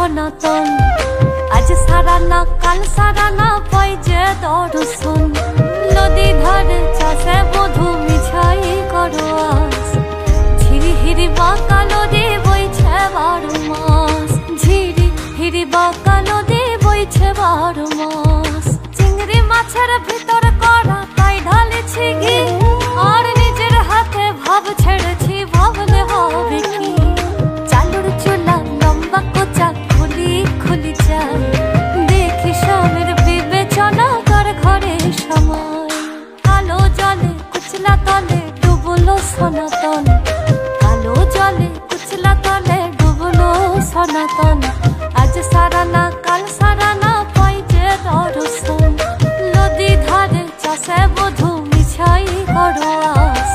সনাতন আজ সারা না কাল সারা না পাই যে দর্শন নদী ধারে চাষে বধূ মিছাই করো আস ঝিরি হিরি বাঁকা নদী বইছে 12 মাস ঝিরি হিরি বাঁকা নদী বইছে 12 মাস চিংড়ি মাছের ভিতর করা তাই ঢালেছি ঘি আর নিজের হাতে ভাব ছেড়েছি ভাবলে হবে কি চালুর চুলা লম্বা কোচা খুলি খুলি যায় দেখি স্বামীর বিবেচনা কর ঘরে সময় কালো জলে কুচলা তলে ডুবলো সনাতন কালো জলে কুচলা তলে ডুবলো সনাতন আজ সারা না কাল সারা না পাই যে দর্শন নদী ধারে চাষে বধূ মিছাই করো আস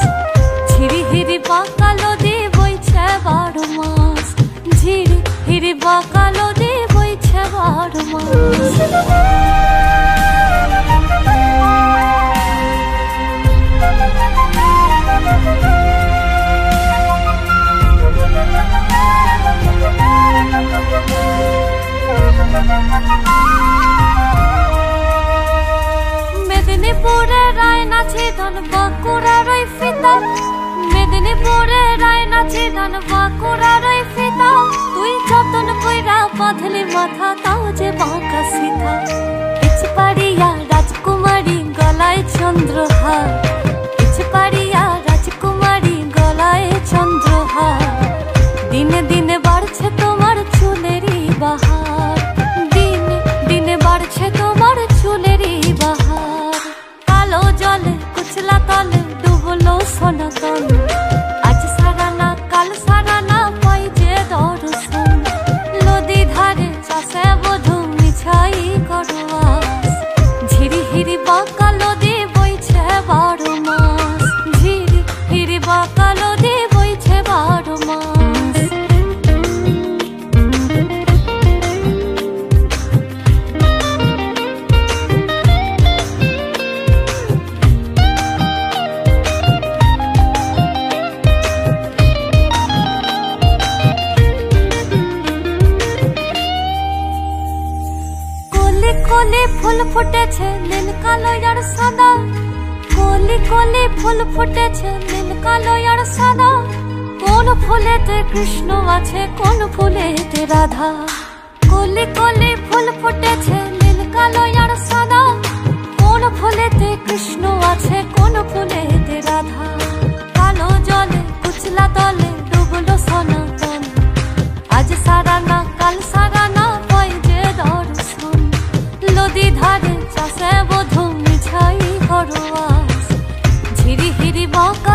ঝিরি হিরি বাঁকা নদী বইছে 12 মাস ঝিরি হিরি বাঁকা নদী বইছে 12 মাস মেদিনীপুরে রায়নাছি ধান বাঁকুড়ার ওই ফিতা মেদিনীপুরে রায়নাছি ধান বাঁকুড়ার ওই ফিতা তুই যতন কইরা বাঁধলি মাথা তাও যে বাঁকা সিধা পিছপাড়িয়া রাজকুমারী গলায় চন্দ্রহার পিছপাড়িয়া রাজকুমারী গলায় চন্দ্রহার দিনে দিনে বাড়ছে তোমার চুলেরই বাহার দিনে দিনে বাড়ছে তোমার চুলেরই বাহার কালো জলে কুচলা তলে ডুবলো সনাতন আজ সারা না কাল সারা না পাই যে দর্শন নদী ধারে চাষে বধূ মিছাই করো আস ঝিরি হিরি বাঁকা নদী বইছে 12 মাস ঝিরি হিরি বাঁকা নদী বইছে 12 মাস কলি ফুল ফুটেছে নীল কালো আর সাদা কলি কলি ফুল ফুটেছে নীল কালো আর সাদা কোন ফুলেতে কৃষ্ণ আছে কোন ফুলেতে রাধা কলি কলি ফুল ফুটেছে নীল কালো আর সাদা কোন ফুলেতে কৃষ্ণ আছে কোন ফুলেতে রাধা কালো জলে কুচলা তলে ডুবলো সনাতন আজ সারা না কাল সারা না পাই যে দর্শন নদী ধারে চাষে বধূ মিছাই করো আস ঝিরি হিরি বাঁকা